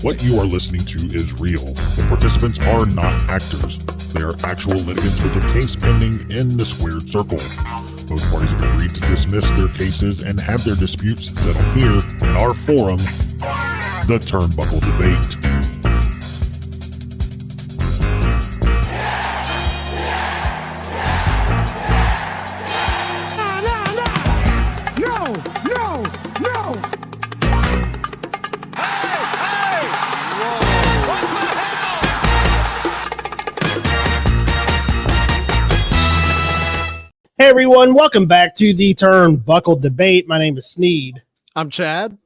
What you are listening to is real. The participants are not actors. They are actual litigants with a case pending in the squared circle. Both parties have agreed to dismiss their cases and have their disputes settled here in our forum, the Turnbuckle Debate. Hey everyone, welcome back to the Turnbuckle Debate. My name is Sneed. I'm Chad.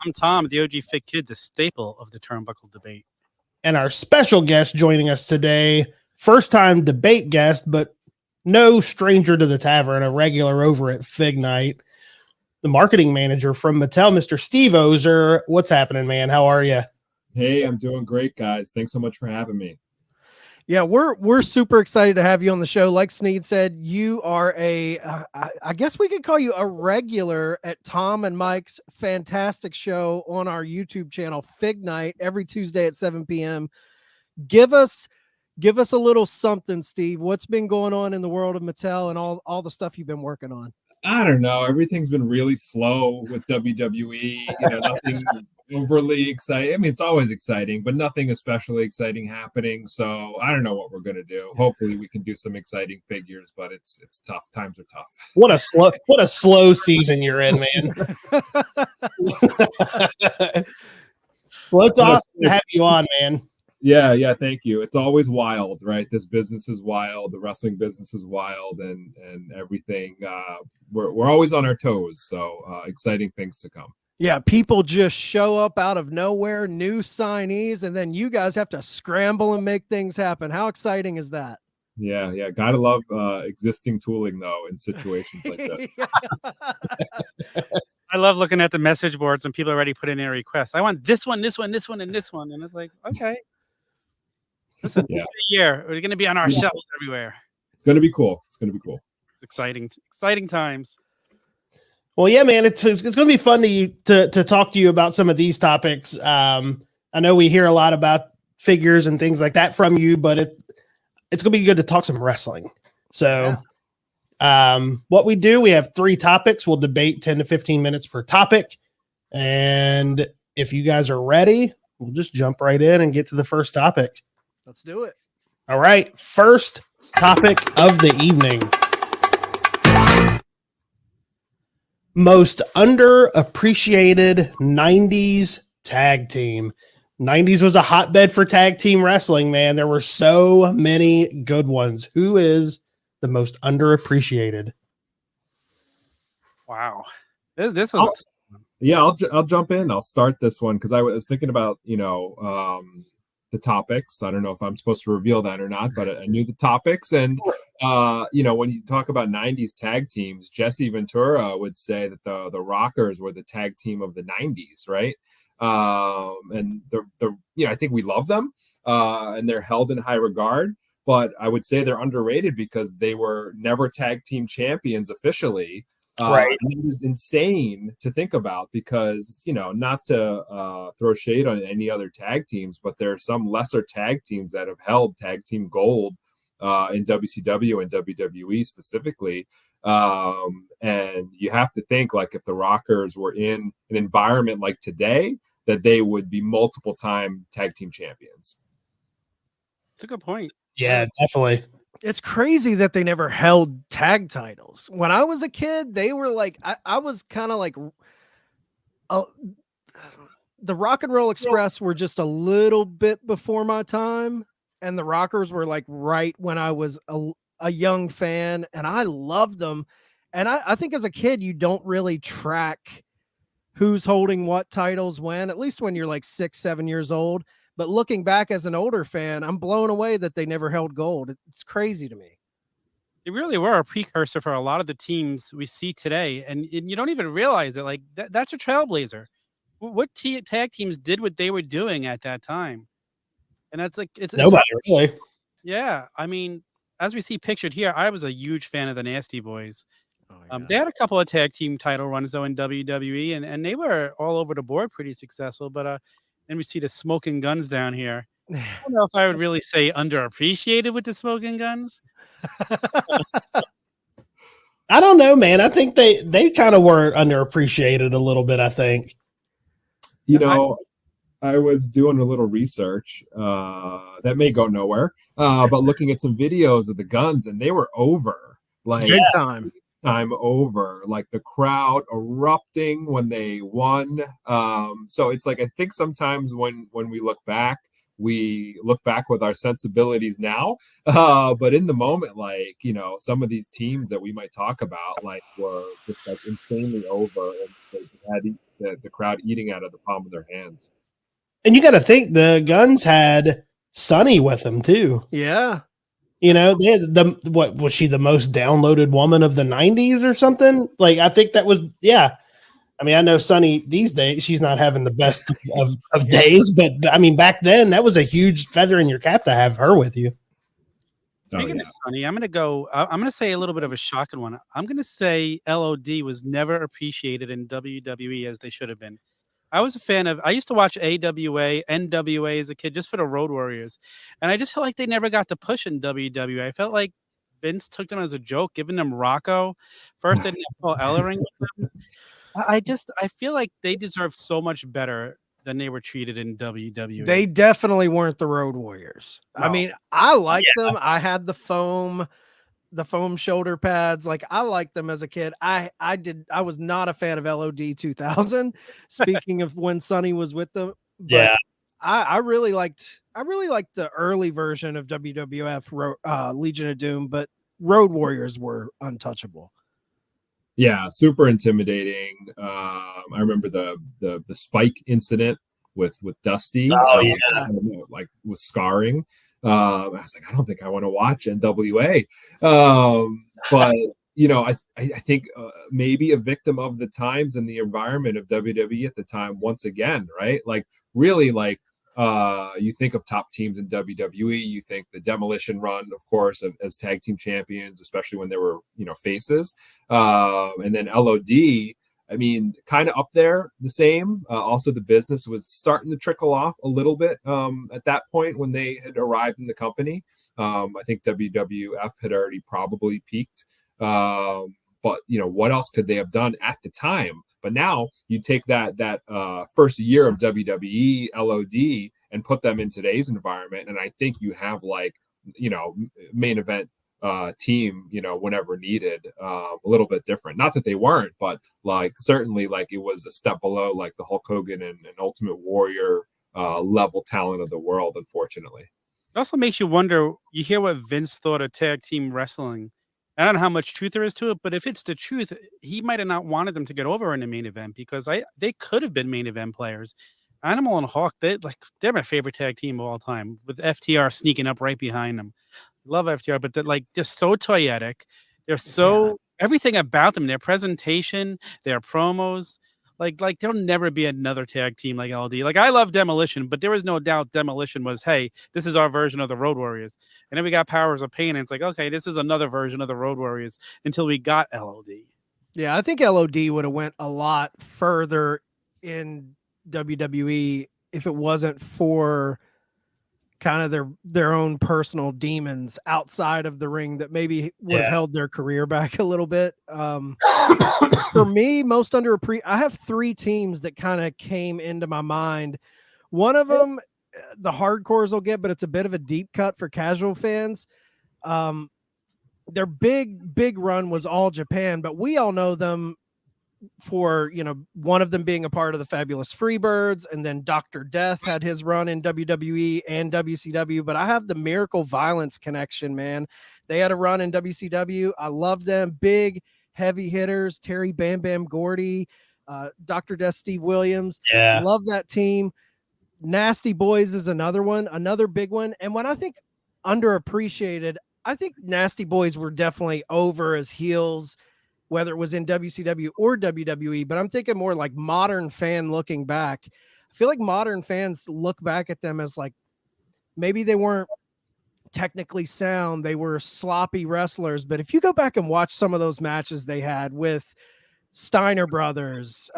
I'm Tom, the OG Fit Kid, the staple of the Turnbuckle Debate. And our special guest joining us today, first time debate guest, but no stranger to the Tavern, a regular over at Fig Night, the marketing manager from Mattel, Mr. Steve Ozer. What's happening, man? How are you? Hey, I'm doing great, guys. Thanks so much for having me. Yeah, we're super excited to have you on the show. Like Sneed said, you are I guess we could call you a regular at Tom and Mike's fantastic show on our YouTube channel, Fig Night, every Tuesday at 7 p.m. Give us a little something, Steve. What's been going on in the world of Mattel and all the stuff you've been working on? I don't know. Everything's been really slow with WWE. Nothing overly exciting. I mean, it's always exciting, but nothing especially exciting happening. So I don't know what we're gonna do. Hopefully, we can do some exciting figures, but it's tough. Times are tough. What a slow season you're in, man. Well, it's awesome to have you on, man. Yeah, thank you. It's always wild, right? This business is wild. The wrestling business is wild, and everything. We're always on our toes. So exciting things to come. Yeah, people just show up out of nowhere, new signees, and then you guys have to scramble and make things happen. How exciting is that? Yeah. Gotta love existing tooling though in situations like that. I love looking at the message boards and people already put in their requests. I want this one, this one, this one, and this one. And it's like, okay. Listen, a year. We're going to be on our shelves everywhere. It's going to be cool. It's It's exciting times. Well, yeah, man, it's going to be fun to talk to you about some of these topics. I know we hear a lot about figures and things like that from you, but it's going to be good to talk some wrestling. So what we do, we have 3 topics. We'll debate 10 to 15 minutes per topic. And if you guys are ready, we'll just jump right in and get to the first topic. Let's do it. All right. First topic of the evening. Most underappreciated 90s tag team. 90s was a hotbed for tag team wrestling, man. There were so many good ones. Who is the most underappreciated? Wow. This was I'll jump in. I'll start this one because I was thinking about, the topics. I don't know if I'm supposed to reveal that or not, but I knew the topics. And, when you talk about 90s tag teams, Jesse Ventura would say that the Rockers were the tag team of the 90s, right? And I think we love them and they're held in high regard, but I would say they're underrated because they were never tag team champions officially. Right. It is insane to think about because, not to throw shade on any other tag teams, but there are some lesser tag teams that have held tag team gold in WCW and WWE specifically. And you have to think like if the Rockers were in an environment like today, that they would be multiple time tag team champions. That's a good point. Yeah, definitely. It's crazy that they never held tag titles. When I was a kid, they were like, I was kind of like, the Rock and Roll Express were just a little bit before my time. And the Rockers were like right when I was a young fan and I loved them. And I think as a kid, you don't really track who's holding what titles when, at least when you're like 6, 7 years old. But looking back as an older fan, I'm blown away that they never held gold. It's crazy to me. They really were a precursor for a lot of the teams we see today. And you don't even realize it. Like that's a trailblazer. What tag teams did what they were doing at that time? And that's like, it's nobody really. Yeah. I mean, as we see pictured here, I was a huge fan of the Nasty Boys. Oh, yeah. They had a couple of tag team title runs though in WWE, and they were all over the board pretty successful. But and we see the Smoking Guns down here. I don't know if I would really say underappreciated with the Smoking Guns. I don't know, man. I think they kind of were underappreciated a little bit, I think. I was doing a little research that may go nowhere, but looking at some videos of the Guns, and they were over, like big time over, like the crowd erupting when they won. So it's like, I think sometimes when we look back with our sensibilities now, but in the moment, like, some of these teams that we might talk about, like, were just like insanely over, and they had the crowd eating out of the palm of their hands. And you got to think the Guns had Sunny with them too. Yeah. They had what was she, the most downloaded woman of the 90s or something? Like, I think that was, yeah. I mean, I know Sunny these days, she's not having the best of days, but I mean, back then that was a huge feather in your cap to have her with you. Speaking of Sunny, I'm going to say a little bit of a shocking one. I'm going to say LOD was never appreciated in WWE as they should have been. I used to watch AWA, NWA as a kid just for the Road Warriors. And I just felt like they never got the push in WWE. I felt like Vince took them as a joke, giving them Rocco. First, they didn't have Paul Ellering with them. I feel like they deserve so much better than they were treated in WWE. They definitely weren't the Road Warriors. No. I mean, I liked them. I had the foam shoulder pads. Like, I liked them as a kid. I was not a fan of LOD 2000. Speaking of when Sunny was with them, but I really liked the early version of WWF Legion of Doom, but Road Warriors were untouchable. Yeah, super intimidating. I remember the Spike incident with Dusty. Oh yeah, like with scarring. I was like, I don't think I want to watch NWA. But I think maybe a victim of the times and the environment of WWE at the time once again, right? Like, really, like, you think of top teams in WWE, you think the Demolition Run, of course, as tag team champions, especially when they were, faces. And then LOD, I mean, kind of up there, the same. Also, the business was starting to trickle off a little bit at that point when they had arrived in the company. I think WWF had already probably peaked. But, what else could they have done at the time? But now you take that first year of WWE, LOD, and put them in today's environment, and I think you have, like, main event team, whenever needed, a little bit different. Not that they weren't, but like certainly like it was a step below like the Hulk Hogan and Ultimate Warrior level talent of the world, unfortunately. It also makes you wonder, you hear what Vince thought of tag team wrestling. I don't know how much truth there is to it, but if it's the truth, he might have not wanted them to get over in the main event, because they could have been main event players. Animal and Hawk, they're my favorite tag team of all time, with FTR sneaking up right behind them. Love FTR, but they're so toyetic. They're so everything about them, their presentation, their promos, like there'll never be another tag team like LD. Like, I love Demolition, but there was no doubt Demolition was, hey, this is our version of the Road Warriors. And then we got Powers of Pain, and it's like, okay, this is another version of the Road Warriors, until we got LOD. Yeah, I think LOD would have went a lot further in WWE if it wasn't for kind of their own personal demons outside of the ring that maybe would have held their career back a little bit. For me, most I have three teams that kind of came into my mind. One of them, the hardcores will get, but it's a bit of a deep cut for casual fans. Their big run was All Japan, but we all know them for, one of them being a part of the Fabulous Freebirds, and then Dr. Death had his run in WWE and WCW. But I have the Miracle Violence connection, man. They had a run in WCW. I love them. Big, heavy hitters, Terry Bam Bam Gordy, Dr. Death, Steve Williams. Yeah. Love that team. Nasty Boys is another one, another big one. And when I think underappreciated, I think Nasty Boys were definitely over as heels, whether it was in WCW or WWE, but I'm thinking more like modern fan looking back. I feel like modern fans look back at them as like, maybe they weren't technically sound, they were sloppy wrestlers, but if you go back and watch some of those matches they had with Steiner brothers.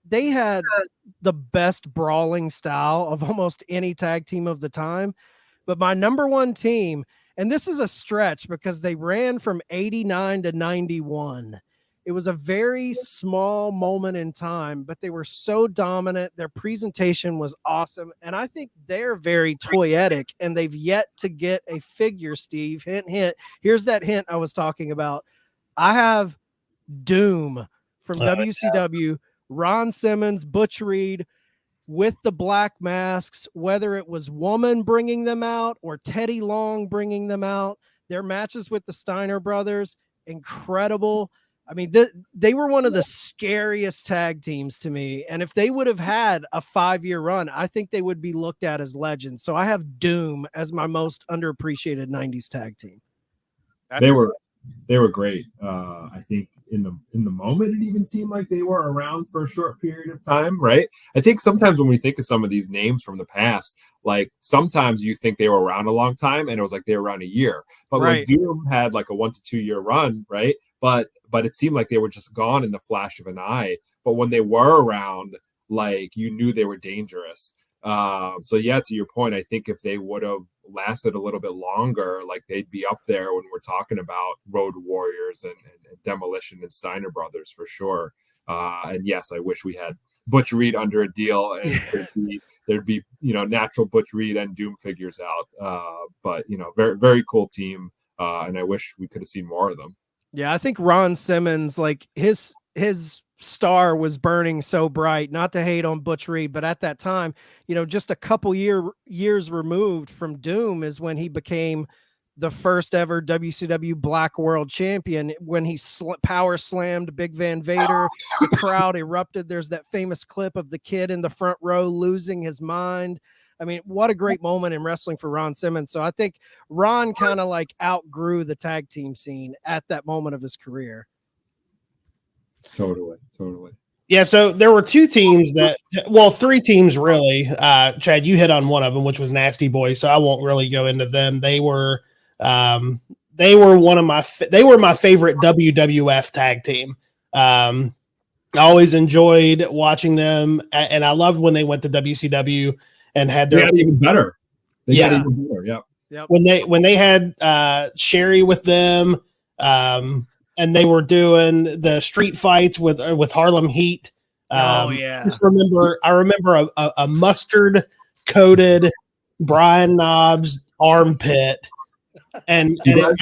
They had the best brawling style of almost any tag team of the time. But my number one team, and this is a stretch because they ran from 89 to 91. It was a very small moment in time, but they were so dominant. Their presentation was awesome. And I think they're very toyetic, and they've yet to get a figure, Steve. Hint, hint. Here's that hint I was talking about. I have Doom from WCW, Ron Simmons, Butch Reed, with the black masks, whether it was Woman bringing them out or Teddy Long bringing them out. Their matches with the Steiner brothers, incredible. I mean, they were one of the scariest tag teams to me. And if they would have had a 5-year run, I think they would be looked at as legends. So I have Doom as my most underappreciated 90s tag team. They were great. I think in the moment, it even seemed like they were around for a short period of time, right? I think sometimes when we think of some of these names from the past, like sometimes you think they were around a long time and it was like they were around a year. But Right. like Doom had like a 1 to 2 year run, right? But it seemed like they were just gone in the flash of an eye. But when they were around, like you knew they were dangerous. So yeah, to your point, I think if they would have lasted a little bit longer, like they'd be up there when we're talking about Road Warriors and Demolition and Steiner Brothers for sure. And yes, I wish we had Butch Reed under a deal, and there'd be natural Butch Reed and Doom figures out. But very very cool team, and I wish we could have seen more of them. Yeah, I think Ron Simmons, like his star was burning so bright. Not to hate on Butch Reed, but at that time, just a couple years removed from Doom is when he became the first ever WCW Black World Champion. When he power slammed Big Van Vader, the crowd erupted. There's that famous clip of the kid in the front row losing his mind. I mean, what a great moment in wrestling for Ron Simmons. So I think Ron kind of like outgrew the tag team scene at that moment of his career. Totally. Yeah, so there were two teams three teams really. Chad, you hit on one of them, which was Nasty Boys, so I won't really go into them. They were my favorite WWF tag team. I always enjoyed watching them, and I loved when they went to WCW and had their even better. Yeah. Got even better. Yeah. When they had Sherry with them, and they were doing the street fights with Harlem Heat. Yeah. I remember a mustard coated Brian Knobbs armpit, and Do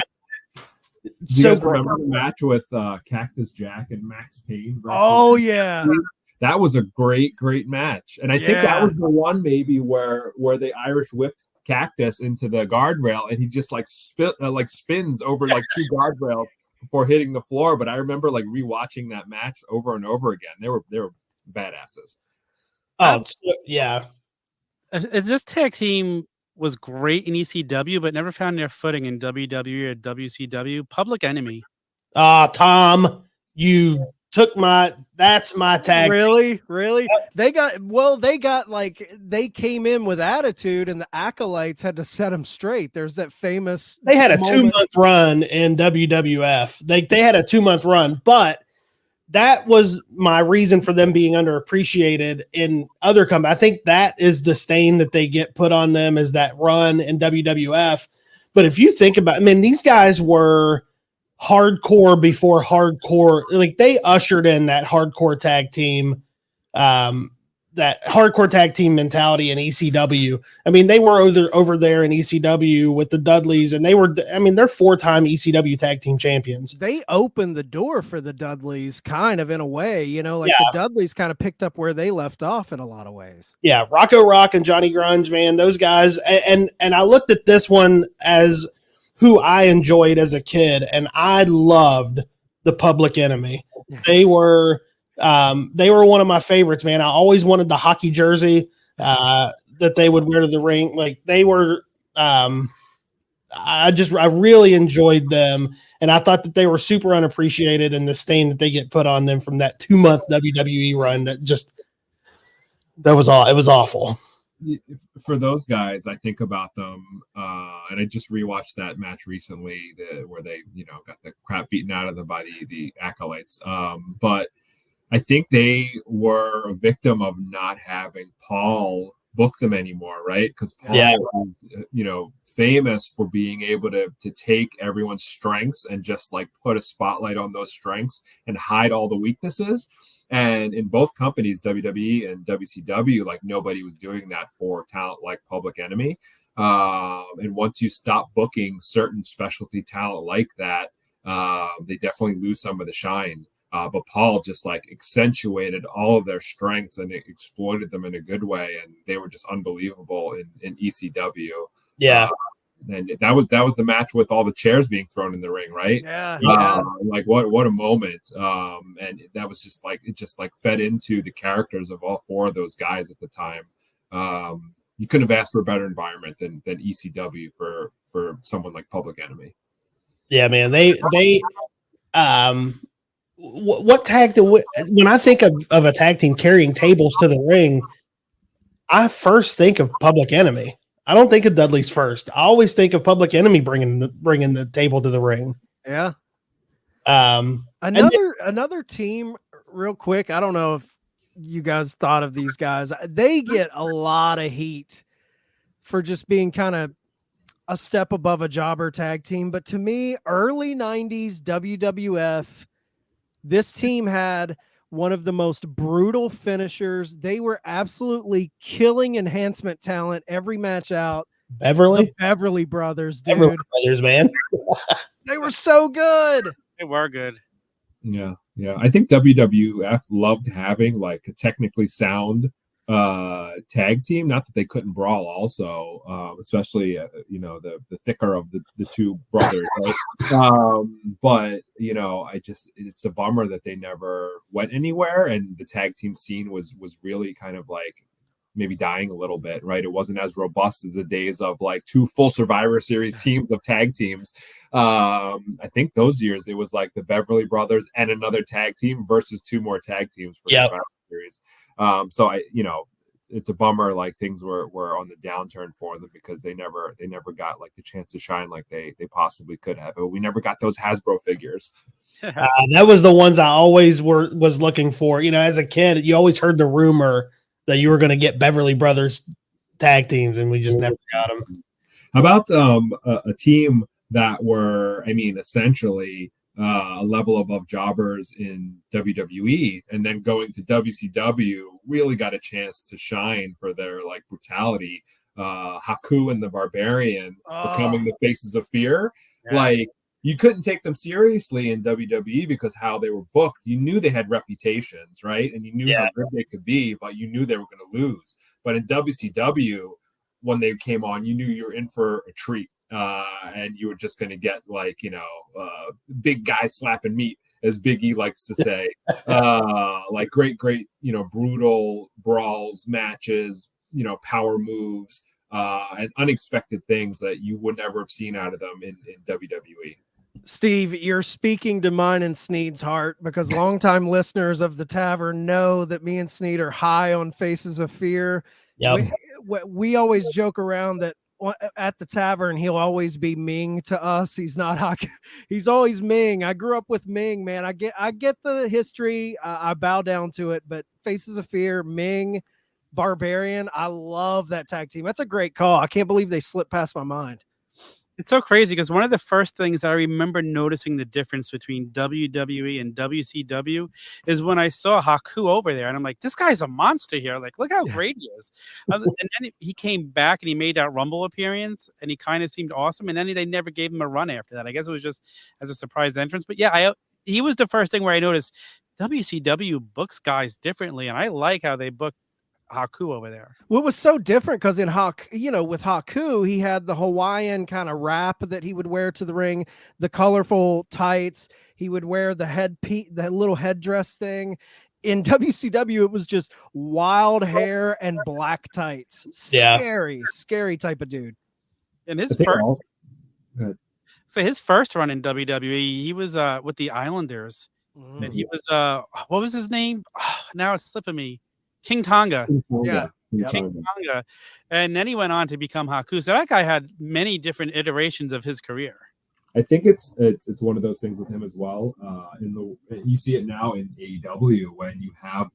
you so guys remember the match with Cactus Jack and Max Payne? Oh yeah. That was a great match. And I think that was the one maybe where they Irish whipped Cactus into the guardrail, and he just spins over like 2 guardrails before hitting the floor. But I remember like rewatching that match over and over again. They were badasses. Oh yeah. This tag team was great in ECW, but never found their footing in WWE or WCW. Public Enemy. Tom, you took that's my tag. Really? They came in with attitude, and the acolytes had to set them straight. There's that famous. They had a moment. 2-month run in WWF. They had a 2-month run, but that was my reason for them being underappreciated in other companies. I think that is the stain that they get put on them, is that run in WWF. But if you think about, these guys were hardcore before hardcore. Like they ushered in that hardcore tag team, that hardcore tag team mentality in ECW. They were over there in ECW with the Dudleys, and they're 4-time ECW tag team champions. They opened the door for the Dudleys kind of in a way, the Dudleys kind of picked up where they left off in a lot of ways. Yeah. Rocco Rock and Johnny Grunge, man, those guys. And I looked at this one as who I enjoyed as a kid, and I loved the Public Enemy. They were one of my favorites, man. I always wanted the hockey jersey that they would wear to the ring. Like they were, I really enjoyed them, and I thought that they were super unappreciated, and the stain that they get put on them from that 2-month WWE run it was awful. for those guys, I think about them, and I just rewatched that match recently, where they, got the crap beaten out of them by the acolytes. But I think they were a victim of not having Paul book them anymore, right? Because Paul is, famous for being able to take everyone's strengths and just like put a spotlight on those strengths and hide all the weaknesses. And in both companies, WWE and WCW, like nobody was doing that for talent like Public Enemy. And once you stop booking certain specialty talent like that, they definitely lose some of the shine. But Paul just like accentuated all of their strengths and exploited them in a good way. And they were just unbelievable in ECW. Yeah. And that was the match with all the chairs being thrown in the ring, right? Yeah. Like what a moment. And that was just like, it just like fed into the characters of all four of those guys at the time. You couldn't have asked for a better environment than ECW for someone like Public Enemy. Yeah, man. What tag when I think of a tag team carrying tables to the ring, I first think of Public Enemy. I don't think of Dudley's first. I always think of Public Enemy bringing the table to the ring. Yeah. Another Another team, real quick. I don't know if you guys thought of these guys. They get a lot of heat for just being kind of a step above a jobber tag team. But to me, early 90s WWF, this team had one of the most brutal finishers. They were absolutely killing enhancement talent every match out. Beverly? The Beverly Brothers, dude. Beverly Brothers, man. They were so good. They were good. Yeah. I think WWF loved having like a technically sound tag team. Not that they couldn't brawl also, especially the thicker of the two brothers, right? But it's a bummer that they never went anywhere, and the tag team scene was really kind of like maybe dying a little bit, right? It wasn't as robust as the days of like two full Survivor Series teams of tag teams. I think those years it was like the Beverly Brothers and another tag team versus two more tag teams for Survivor Series. So it's a bummer, like things were on the downturn for them because they never got like the chance to shine like they possibly could have. But we never got those Hasbro figures. That was the ones I always was looking for. As a kid, you always heard the rumor that you were going to get Beverly Brothers tag teams, and we just never got them. How about a team that were, essentially a level above jobbers in WWE, and then going to WCW really got a chance to shine for their like brutality. Haku and the Barbarian becoming the faces of fear. Yeah. Like you couldn't take them seriously in WWE because how they were booked. You knew they had reputations, right? And you knew how good they could be, but you knew they were going to lose. But in WCW, when they came on, you knew you were in for a treat. And you were just going to get like, big guys slapping meat, as Big E likes to say, like great, brutal brawls, matches, power moves, and unexpected things that you would never have seen out of them in WWE. Steve, you're speaking to mine and Sneed's heart, because longtime listeners of the Tavern know that me and Sneed are high on Faces of Fear. Yep. We always joke around that at the Tavern, he'll always be Ming to us. He's not he's always Ming. I grew up with Ming, man. I get the history. I bow down to it, but Faces of Fear, Ming, Barbarian, I love that tag team. That's a great call. I can't believe they slipped past my mind. It's so crazy because one of the first things I remember noticing the difference between WWE and WCW is when I saw Haku over there, and I'm like, this guy's a monster here. Like, look how great he is. And then he came back and he made that Rumble appearance, and he kind of seemed awesome. And then they never gave him a run after that. I guess it was just as a surprise entrance. But yeah, he was the first thing where I noticed WCW books guys differently, and I like how they book Haku over there. What was so different because with Haku, he had the Hawaiian kind of wrap that he would wear to the ring, the colorful tights. He would wear the little headdress thing. In WCW, it was just wild hair and black tights. Scary type of dude. And his first run in WWE, he was with the Islanders, and he was what was his name? Oh, now it's slipping me. King Tonga. Yeah. Yep. King Kanga, and then he went on to become Haku. So that guy had many different iterations of his career. I think it's one of those things with him as well. You see it now in AEW when you have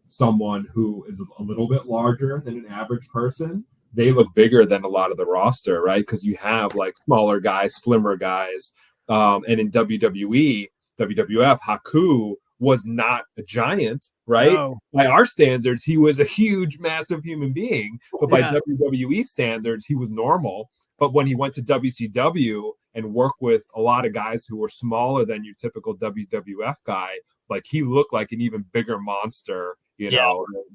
someone who is a little bit larger than an average person. They look bigger than a lot of the roster, right? Because you have like smaller guys, slimmer guys, and in WWE, WWF, Haku was not a giant, right? No. By our standards, he was a huge, massive human being, but by Yeah. WWE standards, he was normal. But when he went to WCW and worked with a lot of guys who were smaller than your typical WWF guy, like he looked like an even bigger monster,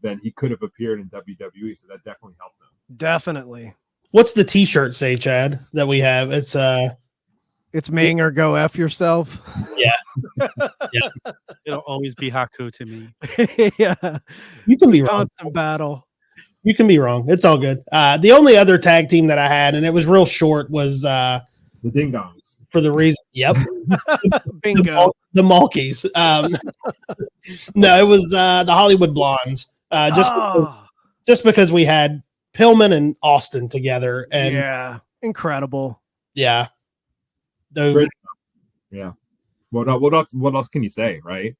than he could have appeared in WWE. So that definitely helped him. Definitely. What's the T-shirt say, Chad? That we have? It's Ming or go F yourself. It'll always be Haku to me. Yeah. You can be wrong. Constant battle. You can be wrong. It's all good. The only other tag team that I had, and it was real short, was The Ding-Dongs. for the reason. Yep. Bingo. The Malkies. No, it was the Hollywood Blondes. Just because we had Pillman and Austin together, and yeah, incredible. yeah. Those- Great stuff. Yeah. What else can you say, right?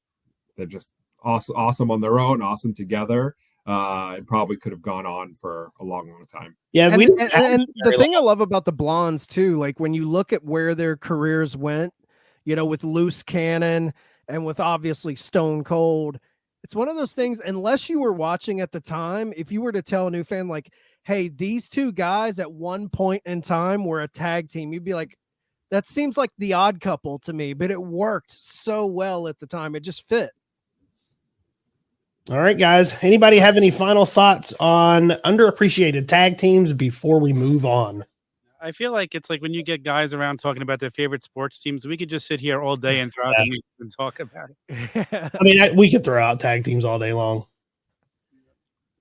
They're just awesome on their own, awesome together. It probably could have gone on for a long, long time. yeah, And, we didn't and, have and it the very thing I long. love about the Blondes too, like when you look at where their careers went, with Loose Cannon and with obviously Stone Cold, it's one of those things, unless you were watching at the time, if you were to tell a new fan, like, hey, these two guys at one point in time were a tag team, you'd be like, that seems like the Odd Couple to me, but it worked so well at the time. It just fit. All right, guys. Anybody have any final thoughts on underappreciated tag teams before we move on? I feel like it's like when you get guys around talking about their favorite sports teams, we could just sit here all day and throughout the meeting and talk about it. I mean, we could throw out tag teams all day long.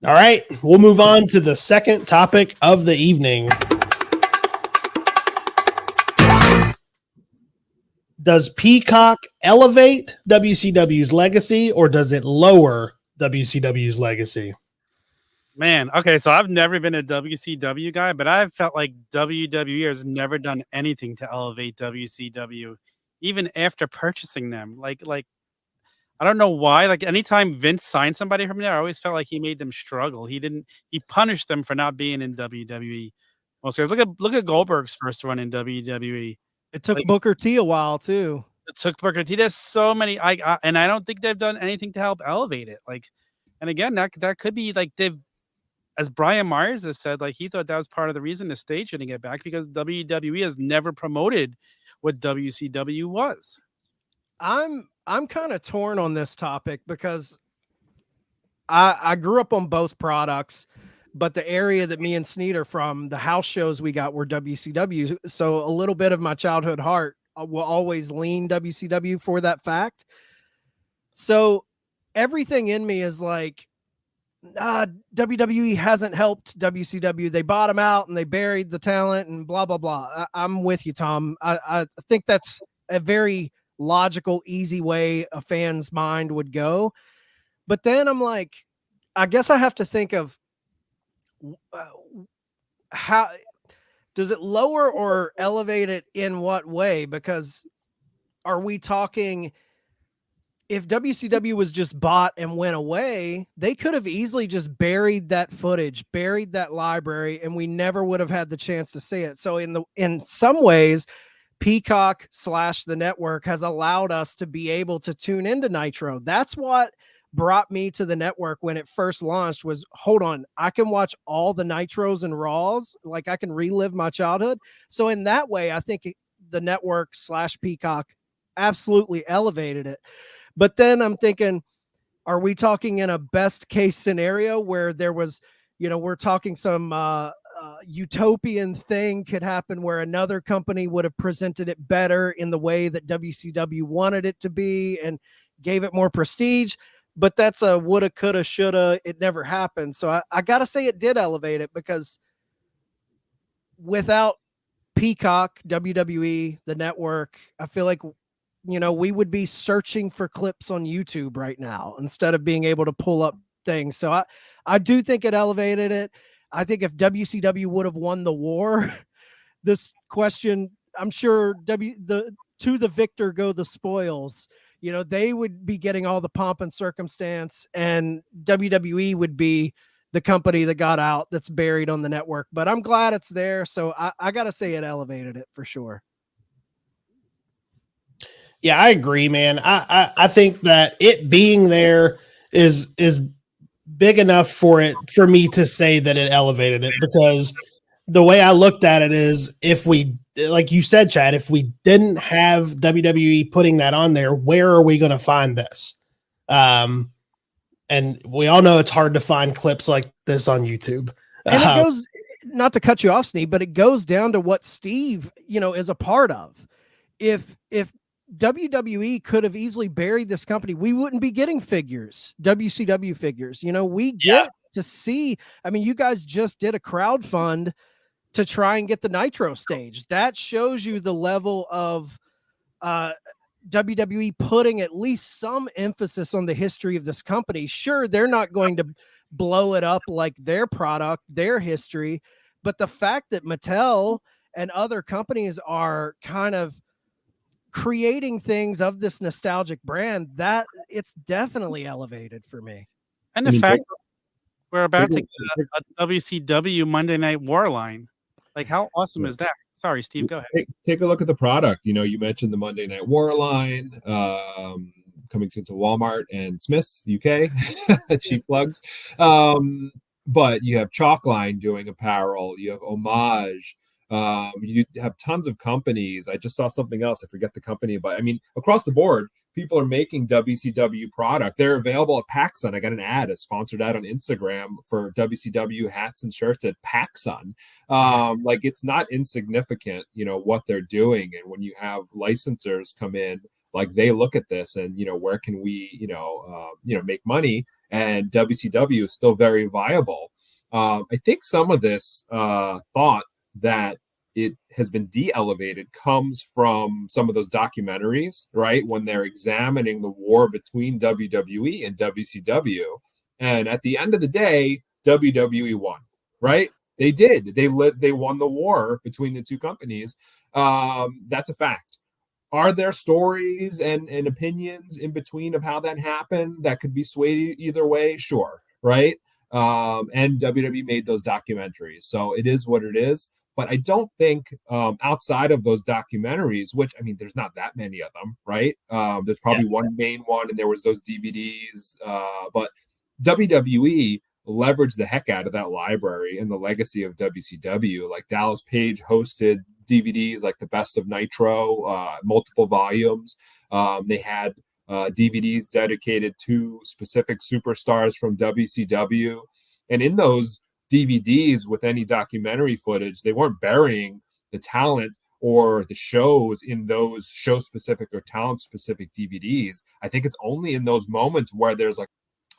All right, we'll move on to the second topic of the evening. Does Peacock elevate WCW's legacy, or does it lower WCW's legacy? Man, okay, so I've never been a WCW guy, but I've felt like WWE has never done anything to elevate WCW, even after purchasing them. Like I don't know why. Like anytime Vince signed somebody from there, I always felt like he made them struggle. He punished them for not being in WWE. Most guys, look at Goldberg's first run in WWE. It took Like- Booker T a while too. It took Booker T. There's so many, and I don't think they've done anything to help elevate it. Like, and again, that could be like as Brian Myers has said, like he thought that was part of the reason the stage didn't get back because WWE has never promoted what WCW was. I'm kind of torn on this topic because I grew up on both products, but the area that me and Sneed are from, the house shows we got were WCW. So a little bit of my childhood heart will always lean WCW for that fact. So everything in me is like, WWE hasn't helped WCW. They bottom out and they buried the talent and blah, blah, blah. I'm with you, Tom. I think that's a very logical, easy way a fan's mind would go. But then I'm like, I guess I have to think of how does it lower or elevate it in what way? Because are we talking if WCW was just bought and went away, they could have easily just buried that footage, buried that library, and we never would have had the chance to see it. So in some ways, Peacock / the network has allowed us to be able to tune into Nitro. That's what brought me to the network when it first launched was, hold on, I can watch all the Nitros and Raws. Like I can relive my childhood. So in that way, I think the network / Peacock absolutely elevated it. But then I'm thinking, are we talking in a best case scenario where there was, we're talking some utopian thing could happen where another company would have presented it better in the way that WCW wanted it to be and gave it more prestige. But that's a woulda, coulda, shoulda. It never happened. So I got to say it did elevate it because without Peacock, WWE, the network, I feel like we would be searching for clips on YouTube right now instead of being able to pull up things. So I do think it elevated it. I think if WCW would have won the war, this question, I'm sure to the victor go the spoils. You know, they would be getting all the pomp and circumstance, and WWE would be the company that got out that's buried on the network. But I'm glad it's there. So I got to say it elevated it for sure. Yeah, I agree, man. I think that it being there is big enough for me to say that it elevated it, because the way I looked at it is, if we, like you said, Chad, if we didn't have WWE putting that on there, where are we going to find this? And we all know it's hard to find clips like this on YouTube. And it goes, not to cut you off, Steve, but it goes down to what Steve, is a part of. If WWE could have easily buried this company, we wouldn't be getting figures, WCW figures. We get to see, I mean, you guys just did a crowd fund to try and get the Nitro stage. That shows you the level of WWE putting at least some emphasis on the history of this company. Sure, they're not going to blow it up like their product, their history, but the fact that Mattel and other companies are kind of creating things of this nostalgic brand, that it's definitely elevated for me. And the fact we're about to get a WCW Monday Night War line. Like, how awesome is that? Sorry, Steve, go ahead. Take a look at the product. You mentioned the Monday Night War line coming soon to Walmart and Smith's UK. Cheap plugs. But you have Chalkline doing apparel. You have Homage. You have tons of companies. I just saw something else. I forget the company, but I mean, across the board, people are making WCW product. They're available at PacSun. I got an ad, a sponsored ad on Instagram for WCW hats and shirts at PacSun. Like, it's not insignificant, what they're doing. And when you have licensors come in, like, they look at this and, where can we, make money? And WCW is still very viable. I think some of this thought that it has been de-elevated comes from some of those documentaries, right? When they're examining the war between WWE and WCW. And at the end of the day, WWE won, right? They did. They won the war between the two companies. That's a fact. Are there stories and opinions in between of how that happened that could be swayed either way? Sure, right? And WWE made those documentaries. So it is what it is. But I don't think outside of those documentaries, which, I mean, there's not that many of them, right? There's probably one main one, and there was those DVDs. But WWE leveraged the heck out of that library and the legacy of WCW. Like, Dallas Page hosted DVDs like the Best of Nitro, multiple volumes. They had DVDs dedicated to specific superstars from WCW. And in those DVDs with any documentary footage, they weren't burying the talent or the shows in those show specific or talent specific DVDs. I think it's only in those moments where there's like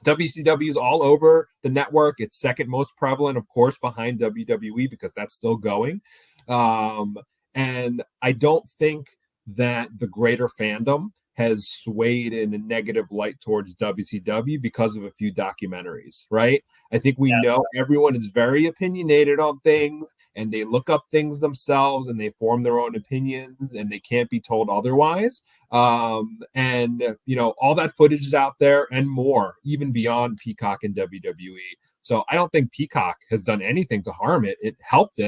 WCW is all over the network. It's second most prevalent, of course, behind WWE, because that's still going. And I don't think that the greater fandom has swayed in a negative light towards WCW because of a few documentaries, right? I think we know everyone is very opinionated on things, and they look up things themselves and they form their own opinions, and they can't be told otherwise. And all that footage is out there and more, even beyond Peacock and WWE. So I don't think Peacock has done anything to harm it. It helped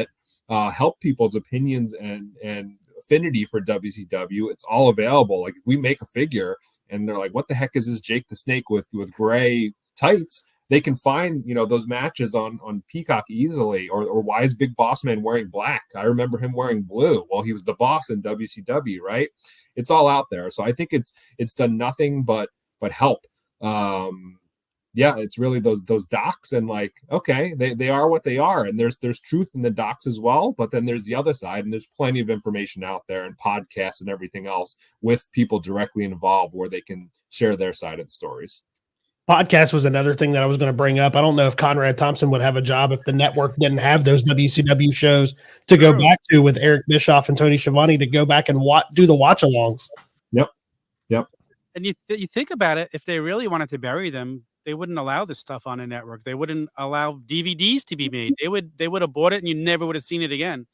people's opinions and affinity for WCW. It's all available. Like, if we make a figure and they're like, what the heck is this Jake the Snake with gray tights? They can find, those matches on Peacock easily. Or why is Big Boss Man wearing black? I remember him wearing blue. Well, he was the boss in WCW, right? It's all out there. So I think it's done nothing but help. It's really those docs, and like, okay, they are what they are, and there's truth in the docs as well, but then there's the other side, and there's plenty of information out there and podcasts and everything else with people directly involved where they can share their side of the stories. Podcast was another thing that I was going to bring up. I don't know if Conrad Thompson would have a job if the network didn't have those WCW shows to go back to, with Eric Bischoff and Tony Schiavone, to go back and do the watch-alongs. Yep. And you think about it, if they really wanted to bury them, they wouldn't allow this stuff on a network. They wouldn't allow DVDs to be made. They would have bought it and you never would have seen it again.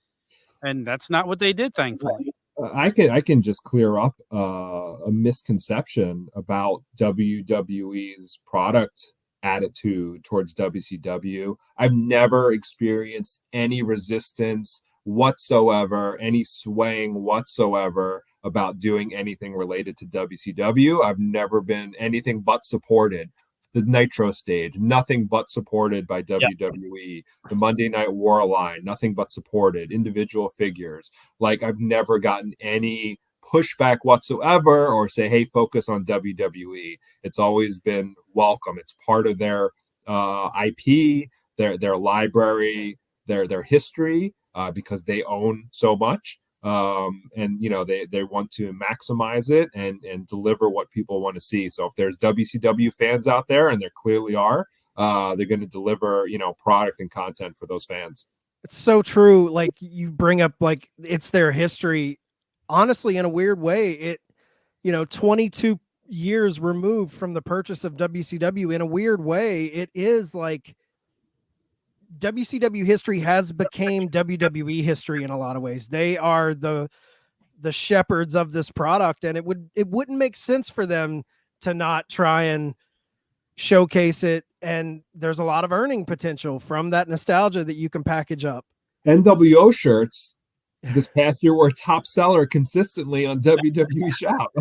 And that's not what they did, thankfully. I can just clear up a misconception about WWE's product attitude towards WCW. I've never experienced any resistance whatsoever, any swaying whatsoever about doing anything related to WCW. I've never been anything but supported. The Nitro stage, nothing but supported by WWE. The Monday Night War line, nothing but supported. Individual figures. Like, I've never gotten any pushback whatsoever or say, hey, focus on WWE. It's always been welcome. It's part of their IP, their library, their history, because they own so much. And they want to maximize it and deliver what people want to see. So if there's WCW fans out there, and there clearly are, they're going to deliver product and content for those fans. It's so true. Like, you bring up, like, it's their history. Honestly, in a weird way, 22 years removed from the purchase of WCW, in a weird way, it is like WCW history has became WWE history in a lot of ways. They are the shepherds of this product, and it wouldn't make sense for them to not try and showcase it. And there's a lot of earning potential from that nostalgia that you can package up. NWO shirts this past year were a top seller consistently on WWE Shop.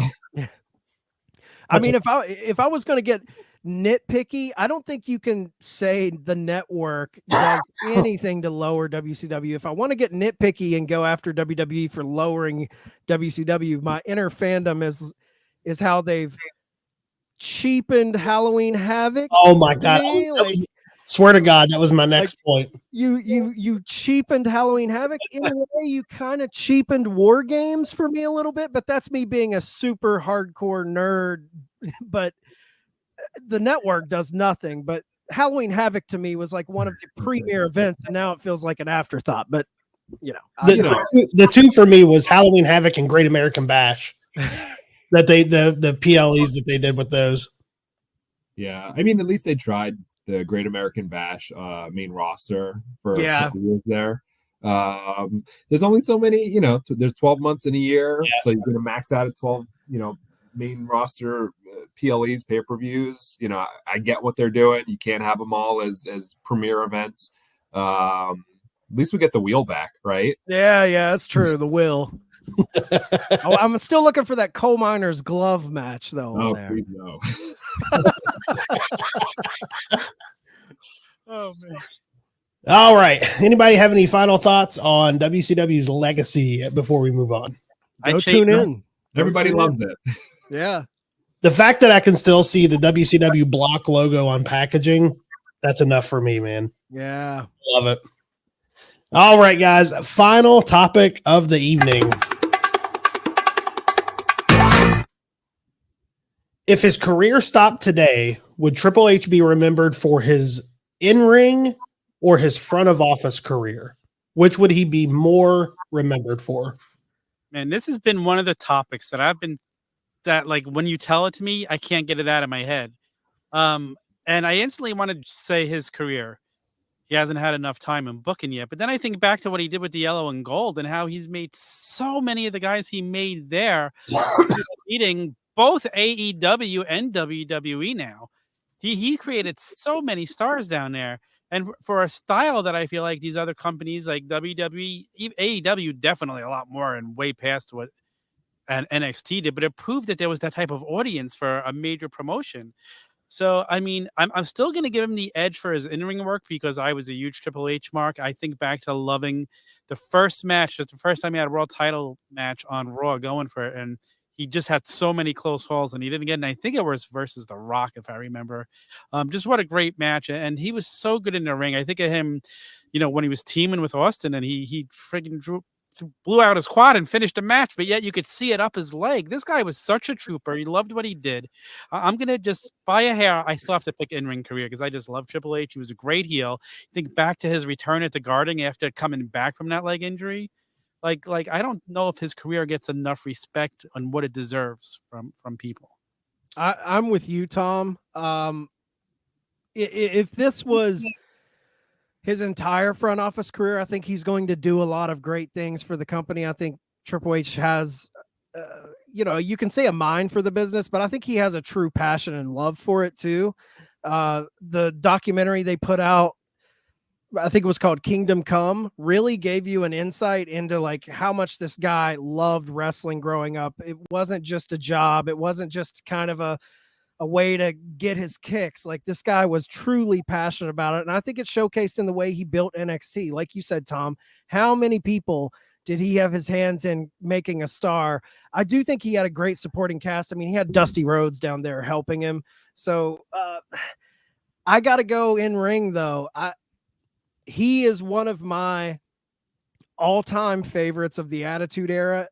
I mean, if I was going to get nitpicky, I don't think you can say the network does anything to lower WCW. If I want to get nitpicky and go after WWE for lowering WCW, my inner fandom is how they've cheapened Halloween Havoc. Oh my God. Swear to God, that was my next point. You cheapened Halloween Havoc. In a way, you kind of cheapened War Games for me a little bit, but that's me being a super hardcore nerd. But the network does nothing. But Halloween Havoc to me was like one of the premier events, and now it feels like an afterthought. But the two for me was Halloween Havoc and Great American Bash. That the PLEs that they did with those. Yeah, I mean, at least they tried the Great American Bash main roster for a couple years there. There's only so many, there's 12 months in a year, so you're gonna max out at 12, main roster PLEs, pay-per-views. I get what they're doing. You can't have them all as premier events. At least we get the wheel back, right? Yeah, that's true. The wheel. I'm still looking for that coal miner's glove match, though. Oh, please no. Oh man. All right. Anybody have any final thoughts on WCW's legacy before we move on? Go tune in. Everybody loves it. Yeah. The fact that I can still see the WCW block logo on packaging, that's enough for me, man. Yeah. Love it. All right, guys. Final topic of the evening. If his career stopped today, would Triple H be remembered for his in-ring or his front of office career? Which would he be more remembered for? Man, this has been one of the topics that like when you tell it to me, I can't get it out of my head. And I instantly want to say his career. He hasn't had enough time in booking yet. But then I think back to what he did with the yellow and gold and how he's made so many of the guys he made there beating both AEW and WWE now. He created so many stars down there. And for a style that I feel like these other companies like WWE, AEW definitely a lot more and way past what and NXT did, but it proved that there was that type of audience for a major promotion. So, I mean, I'm still going to give him the edge for his in-ring work because I was a huge Triple H mark. I think back to loving the first match. That's the first time he had a world title match on Raw going for it. And he just had so many close falls and he didn't get it. And I think it was versus The Rock, if I remember. Just what a great match. And he was so good in the ring. I think of him, when he was teaming with Austin and he friggin' blew out his quad and finished the match, but yet you could see it up his leg. This guy was such a trooper. He loved what he did. I'm going to just by a hair. I still have to pick in-ring career because I just love Triple H. He was a great heel. Think back to his return at the Garden after coming back from that leg injury. Like I don't know if his career gets enough respect on what it deserves from people. I'm with you, Tom. If this was his entire front office career, I think he's going to do a lot of great things for the company. I think Triple H has, you can say a mind for the business, but I think he has a true passion and love for it too. The documentary they put out, I think it was called Kingdom Come, really gave you an insight into like how much this guy loved wrestling growing up. It wasn't just a job. It wasn't just kind of a way to get his kicks. Like, this guy was truly passionate about it. And I think it showcased in the way he built NXT. Like you said, Tom, how many people did he have his hands in making a star? I do think he had a great supporting cast. I mean, he had Dusty Rhodes down there helping him. So I got to go in ring though. He is one of my all-time favorites of the Attitude Era.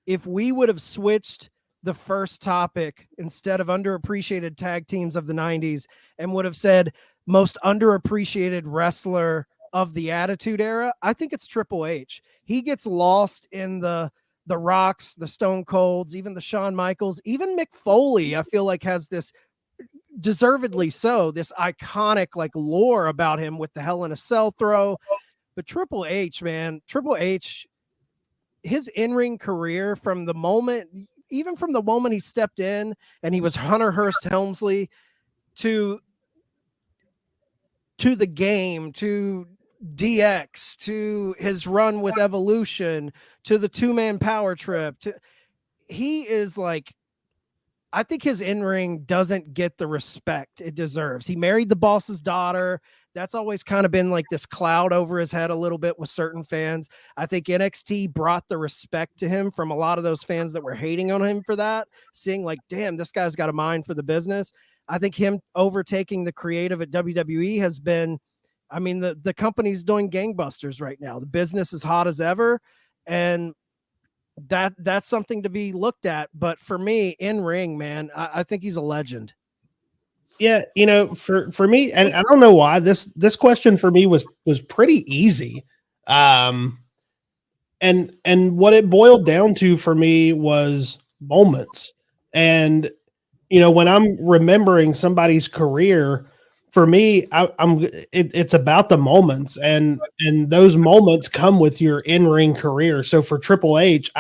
If we would have switched the first topic instead of underappreciated tag teams of the 90s and would have said most underappreciated wrestler of the Attitude Era, I think it's Triple H. He gets lost in the Rocks, the Stone Colds, even the Shawn Michaels, even Mick Foley, I feel like has this, deservedly so, this iconic like lore about him with the Hell in a Cell throw. But Triple H, man, Triple H, his in-ring career from the moment he stepped in and he was Hunter Hearst Helmsley to the game, to DX, to his run with Evolution, to the 2-man power trip, he is like, I think his in-ring doesn't get the respect it deserves. He married the boss's daughter. That's always kind of been like this cloud over his head a little bit with certain fans. I think NXT brought the respect to him from a lot of those fans that were hating on him for that, seeing like, damn, this guy's got a mind for the business. I think him overtaking the creative at WWE has been, I mean, the company's doing gangbusters right now. The business is hot as ever. And that's something to be looked at. But for me, in ring, man, I think he's a legend. Yeah, for me, and I don't know why this question for me was pretty easy. And what it boiled down to for me was moments. And when I'm remembering somebody's career, for me, it's about the moments, and those moments come with your in-ring career. So for Triple H,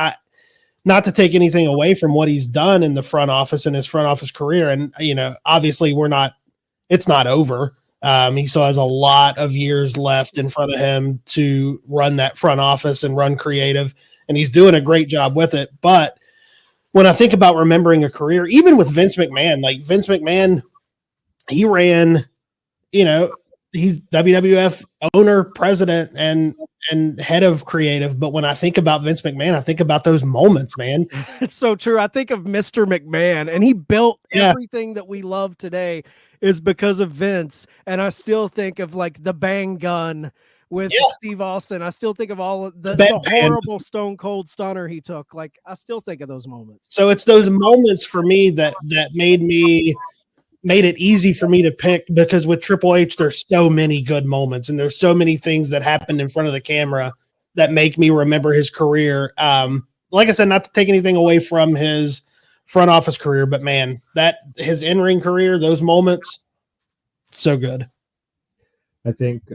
not to take anything away from what he's done in the front office and his front office career, and obviously it's not over. He still has a lot of years left in front of him to run that front office and run creative, and he's doing a great job with it. But when I think about remembering a career, even with Vince McMahon, he ran, he's WWF owner, president, and head of creative. But when I think about Vince McMahon, I think about those moments, man. It's so true. I think of Mr. McMahon, and he built everything that we love today is because of Vince. And I still think of like the bang gun with Steve Austin. I still think of all of the horrible Stone Cold Stunner he took. Like, I still think of those moments. So it's those moments for me that made it easy for me to pick, because with Triple H, there's so many good moments and there's so many things that happened in front of the camera that make me remember his career. Like I said, not to take anything away from his front office career, but man, that his in-ring career, those moments, so good. I think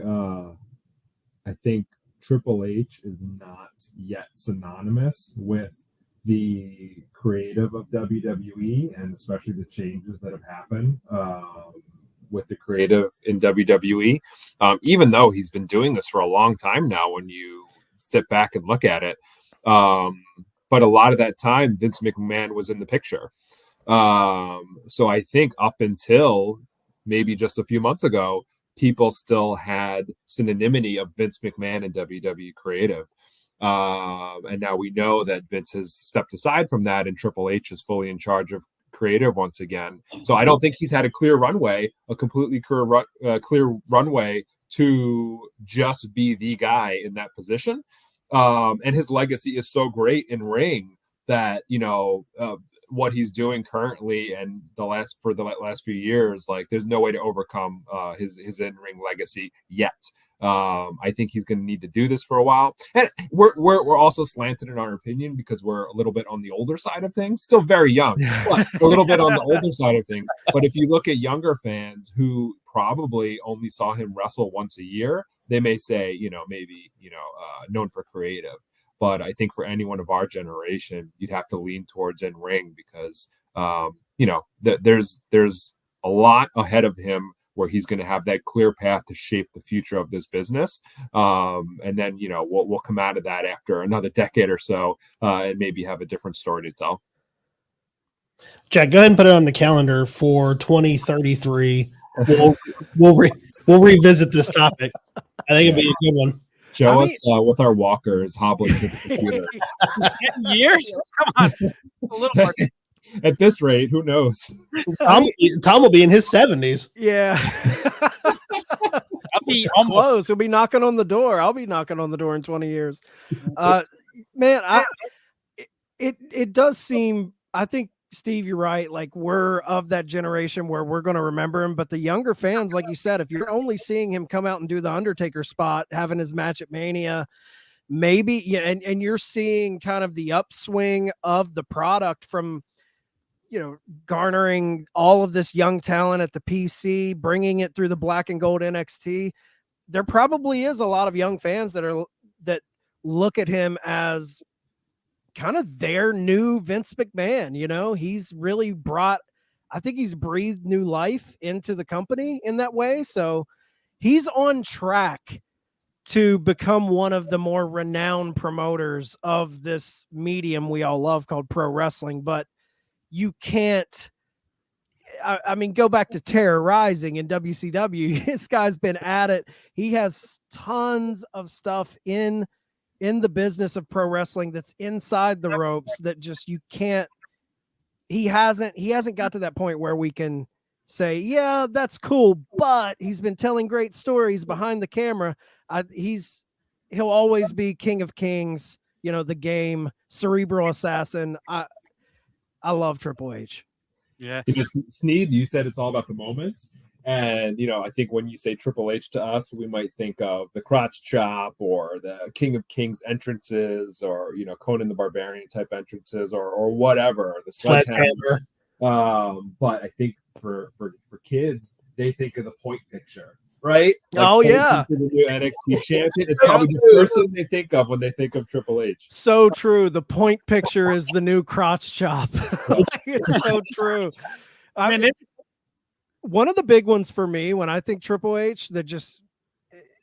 Triple H is not yet synonymous with the creative of WWE, and especially the changes that have happened with the creative in WWE. Even though he's been doing this for a long time now, when you sit back and look at it. But a lot of that time, Vince McMahon was in the picture. So I think up until maybe just a few months ago, people still had synonymity of Vince McMahon and WWE creative. And now we know that Vince has stepped aside from that, and Triple H is fully in charge of creative once again. So I don't think he's had a clear runway, a completely clear runway to just be the guy in that position. And his legacy is so great in ring that, what he's doing currently and the last few years, like, there's no way to overcome his in-ring legacy yet. I think he's going to need to do this for a while. And we're also slanted in our opinion because we're a little bit on the older side of things, still very young, but a little bit on the older side of things. But if you look at younger fans who probably only saw him wrestle once a year, they may say, maybe, known for creative. But I think for anyone of our generation, you'd have to lean towards in ring because, there's a lot ahead of him where he's going to have that clear path to shape the future of this business. And then, we'll come out of that after another decade or so and maybe have a different story to tell. Jack, go ahead and put it on the calendar for 2033. We'll revisit this topic. I think it'd be a good one. Show us with our walkers hobbling to the computer. 10 years? Come on. A little more. At this rate, who knows? Tom will be in his 70s. Yeah. I'll be close. He'll be knocking on the door. I'll be knocking on the door in 20 years. Man, it does seem, I think, Steve, you're right. Like, we're of that generation where we're going to remember him. But the younger fans, like you said, if you're only seeing him come out and do the Undertaker spot, having his match at Mania, maybe, yeah, and you're seeing kind of the upswing of the product from, garnering all of this young talent at the PC, bringing it through the black and gold NXT. There probably is a lot of young fans that look at him as kind of their new Vince McMahon. He's really I think he's breathed new life into the company in that way. So he's on track to become one of the more renowned promoters of this medium we all love called pro wrestling. But you can't, go back to Terror Rising in WCW. This guy's been at it. He has tons of stuff in the business of pro wrestling that's inside the ropes that just, you can't, he hasn't got to that point where we can say, yeah, that's cool, but he's been telling great stories behind the camera. He'll always be King of Kings, the Game, Cerebral Assassin. I love Triple H. Yeah. Because Sneed, you said it's all about the moments. And, I think when you say Triple H to us, we might think of the crotch chop or the King of Kings entrances or, Conan the Barbarian type entrances or whatever, the sledgehammer. But I think for kids, they think of the point picture, right? Like, the new NXT champion. It's probably the person they think of when they think of Triple H. So true. The point picture is the new crotch chop. It's so true. One of the big ones for me when I think Triple H that just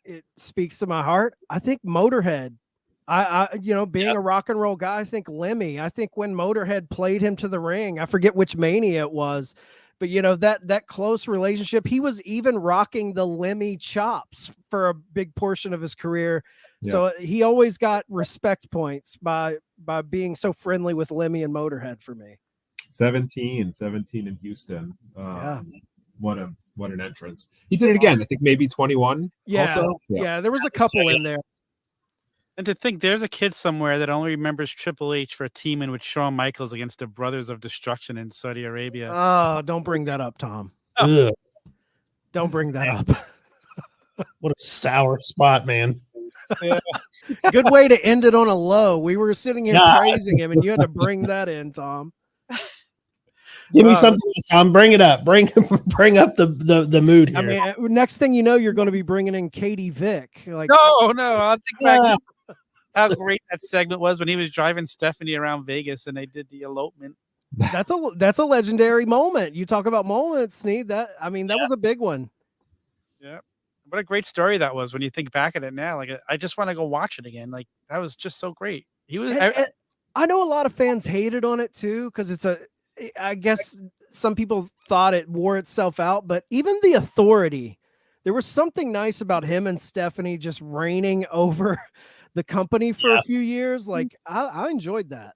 it speaks to my heart, I think Motorhead. Being a rock and roll guy, I think Lemmy. I think when Motorhead played him to the ring, I forget which Mania it was, but that close relationship. He was even rocking the Lemmy chops for a big portion of his career. Yeah. So he always got respect points by being so friendly with Lemmy and Motorhead for me. 17 in Houston. What an entrance. He did it again. I think maybe 21. Yeah. Also. Yeah. There was a couple in there. And to think there's a kid somewhere that only remembers Triple H for a team in with Shawn Michaels against the Brothers of Destruction in Saudi Arabia. Oh, don't bring that up, Tom. Ugh. Don't bring that up. What a sour spot, man. Yeah. Good way to end it on a low. We were sitting here praising him, and you had to bring that in, Tom. Give me something, Tom. Bring it up. Bring up the mood here. I mean, next thing you know, you're going to be bringing in Katie Vick. Like, no. I'll think back how great that segment was when he was driving Stephanie around Vegas and they did the elopement. That's a legendary moment. You talk about moments, Sneed. That was a big one. Yeah. What a great story that was when you think back at it now. Like, I just want to go watch it again. Like, that was just so great. He was. I know a lot of fans hated on it too because I guess some people thought it wore itself out, but even the Authority, there was something nice about him and Stephanie just reigning over the company for a few years. Like, I enjoyed that.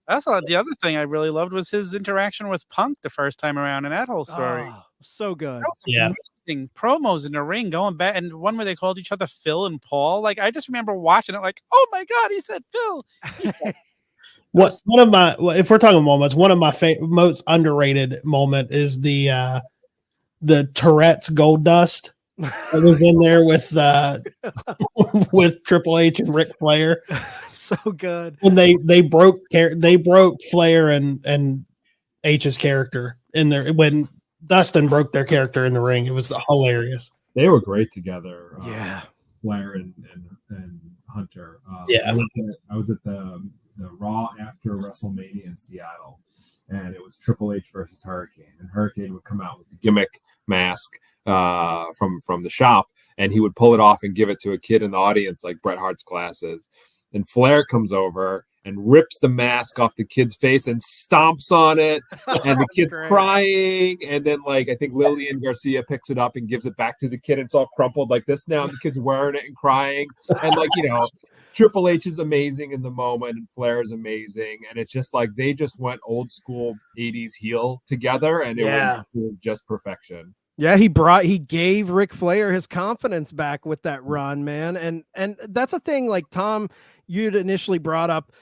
That's the other thing I really loved was his interaction with Punk the first time around in that whole story. Oh, so good. Amazing promos in the ring going back, and one where they called each other Phil and Paul. Like, I just remember watching it like, oh my God, he said Phil. If we're talking moments, one of my most underrated moment is the Tourette's Gold Dust. I was in there with Triple H and Ric Flair. So good. And they broke Flair and H's character in there when Dustin broke their character in the ring. It was hilarious. They were great together. Yeah. Flair and Hunter. Yeah. I was at the Raw after WrestleMania in Seattle, and it was Triple H versus Hurricane, and Hurricane would come out with the gimmick mask from the shop, and he would pull it off and give it to a kid in the audience like Bret Hart's classes. And Flair comes over and rips the mask off the kid's face and stomps on it, and the kid's crying. And then, like, I think Lillian Garcia picks it up and gives it back to the kid. And it's all crumpled like this now. And the kid's wearing it and crying. And, like, you know, Triple H is amazing in the moment, and Flair is amazing. And it's just like they just went old school 80s heel together, and it was just perfection. Yeah, he gave Ric Flair his confidence back with that run, man. And that's a thing, like, Tom, you'd initially brought up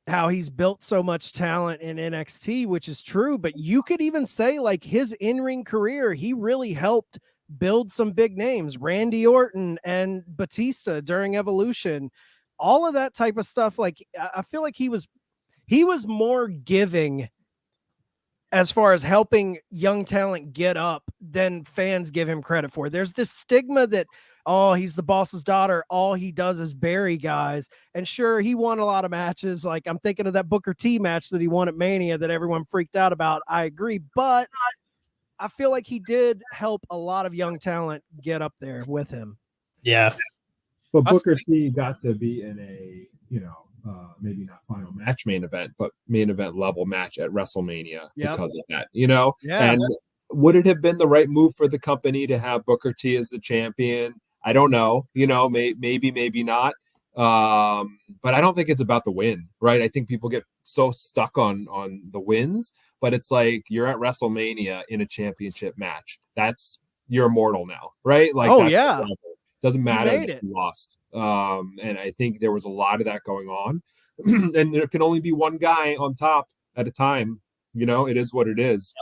how he's built so much talent in NXT, which is true, but you could even say, like, his in-ring career, he really helped build some big names, Randy Orton and Batista during Evolution, all of that type of stuff. Like, I feel like he was more giving as far as helping young talent get up than fans give him credit for. There's this stigma that, oh, he's the boss's daughter, all he does is bury guys. And sure, he won a lot of matches. Like, I'm thinking of that Booker T match that he won at Mania that everyone freaked out about. I agree, but I feel like he did help a lot of young talent get up there with him. Yeah. But Booker T got to be in a, you know, maybe not final match main event, but main event level match at WrestleMania because of that, you know? Yeah. And would it have been the right move for the company to have Booker T as the champion? I don't know, you know, maybe not. But I don't think it's about the win, right? I think people get so stuck on the wins, but it's like you're at WrestleMania in a championship match. You're immortal now, right? Like, doesn't matter if you lost. And I think there was a lot of that going on. And there can only be one guy on top at a time. You know, it is what it is.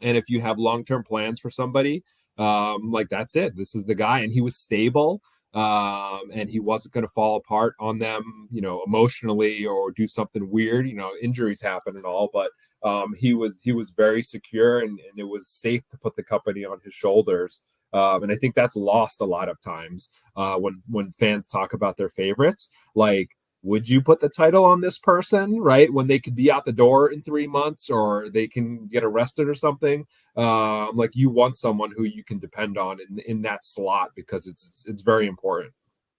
And if you have long-term plans for somebody, like, that's it. This is the guy. And he was stable. And he wasn't going to fall apart on them, you know, emotionally or do something weird. You know, injuries happen and all, but he was very secure, and it was safe to put the company on his shoulders. And I think that's lost a lot of times when fans talk about their favorites. Like, would you put the title on this person, right, when they could be out the door in 3 months, or they can get arrested or something? Like, you want someone who you can depend on in that slot, because it's very important.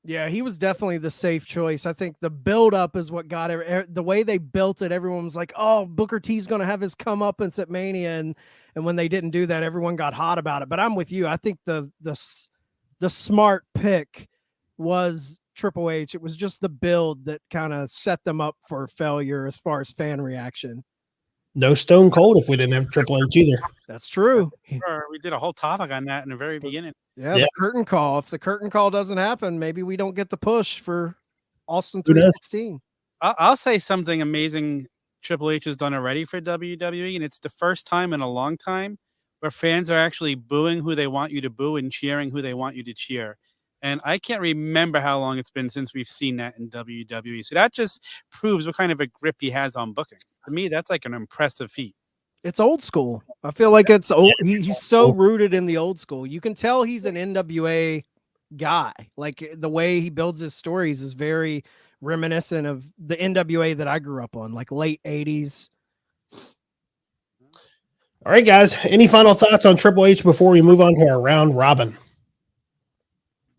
Yeah, he was definitely the safe choice. I think the build-up is what got it. The way they built it, everyone was like, oh, Booker T's going to have his comeuppance at Mania. And when they didn't do that, everyone got hot about it. But I'm with you. I think the smart pick was Triple H. It was just the build that kind of set them up for failure as far as fan reaction. No Stone Cold if we didn't have Triple H either. That's true. We did a whole topic on that in the very beginning. Yeah, the curtain call. If the curtain call doesn't happen, maybe we don't get the push for Austin 316. I'll say something amazing Triple H has done already for WWE, and it's the first time in a long time where fans are actually booing who they want you to boo and cheering who they want you to cheer. And I can't remember how long it's been since we've seen that in WWE. So that just proves what kind of a grip he has on booking. To me, that's like an impressive feat. It's old school. I feel like it's old. He's so rooted in the old school. You can tell he's an NWA guy. Like, the way he builds his stories is very reminiscent of the NWA that I grew up on, like late 80s. All right, guys. Any final thoughts on Triple H before we move on to our round robin?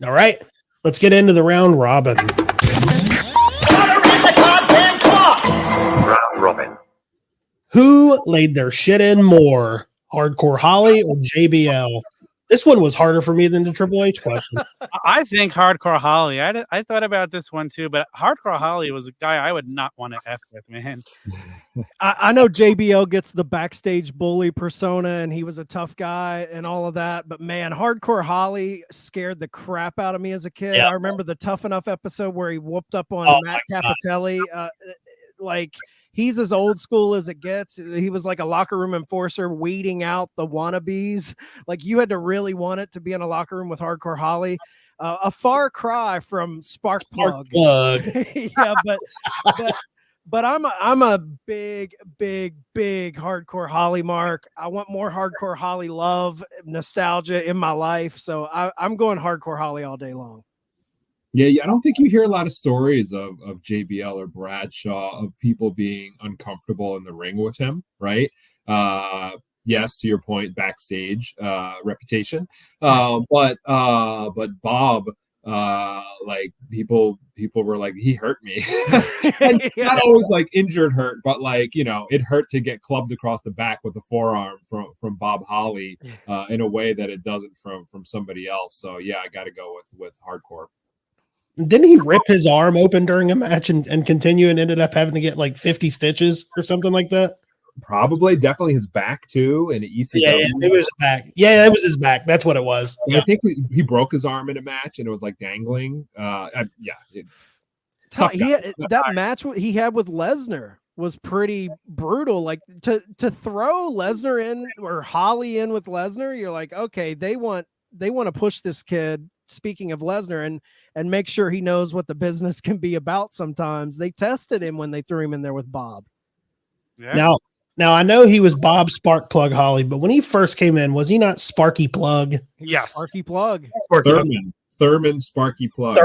All right, let's get into the round robin. Round robin. Who laid their shit in more, Hardcore Holly or JBL? This one was harder for me than the Triple H question. I think Hardcore Holly. I thought about this one too, but Hardcore Holly was a guy I would not want to F with, man. I know JBL gets the backstage bully persona, and he was a tough guy and all of that, but man, Hardcore Holly scared the crap out of me as a kid. Yep. I remember the Tough Enough episode where he whooped up on Matt Capitelli. Like, he's as old school as it gets. He was like a locker room enforcer, weeding out the wannabes. Like, you had to really want it to be in a locker room with Hardcore Holly. A far cry from Sparkplug. Sparkplug. Yeah, but But I'm a big hardcore Holly mark. I want more hardcore Holly love, nostalgia in my life. So I'm going hardcore Holly all day long. Yeah, I don't think you hear a lot of stories of JBL or Bradshaw of people being uncomfortable in the ring with him, right? Yes, to your point, backstage reputation. But Bob, like people were like, he hurt me. Not always like injured hurt, but like, you know, it hurt to get clubbed across the back with the forearm from Bob Holly in a way that it doesn't from somebody else. So yeah, I got to go with hardcore. Didn't he rip his arm open during a match and continue and ended up having to get like 50 stitches or something like that? Probably, definitely his back too in ECW. Yeah, it was his back. Yeah, it was his back. That's what it was. Yeah. I think he broke his arm in a match and it was like dangling. That match he had with Lesnar was pretty brutal. Like to throw Lesnar in or Holly in with Lesnar, you're like, okay, they want to push this kid. Speaking of Lesnar and make sure he knows what the business can be about. Sometimes they tested him when they threw him in there with Bob. Yeah. Now I know he was Bob Sparkplug Holly, but when he first came in, was he not Sparky Plug? Yes. Sparky Plug. Thurman Sparky Plug.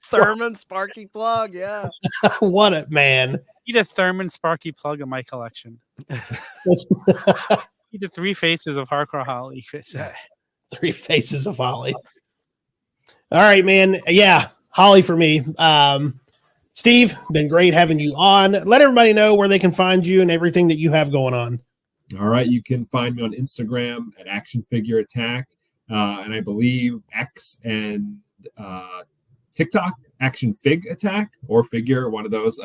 Thurman Sparky Plug. Yeah. What a man. Need a Thurman Sparky Plug in my collection. Need the 3 faces of hardcore Holly. 3 faces of Holly. All right, man. Yeah, Holly for me. Steve, been great having you on. Let everybody know where they can find you and everything that you have going on. All right, you can find me on Instagram at Action Figure Attack, and I believe X and TikTok, Action Fig Attack or Figure, one of those.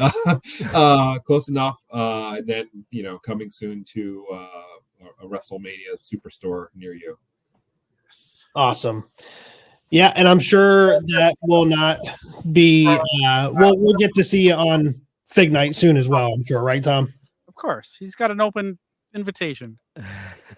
Close enough. And then, you know, coming soon to a WrestleMania Superstore near you. Awesome. Yeah, and I'm sure that will not be we'll get to see you on Fig Night soon as well, I'm sure, right, Tom? Of course. He's got an open invitation.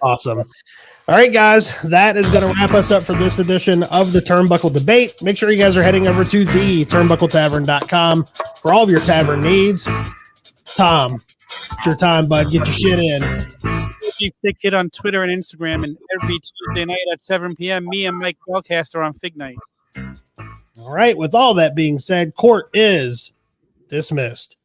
Awesome. All right, guys, that is going to wrap us up for this edition of the Turnbuckle Debate. Make sure you guys are heading over to the turnbuckletavern.com for all of your tavern needs. Tom, it's your time, bud. Get your shit in. Thick Kid on Twitter and Instagram, and every Tuesday night at 7 p.m. me and Mike Bellcaster on Fig Night. All right, with all that being said, court is dismissed.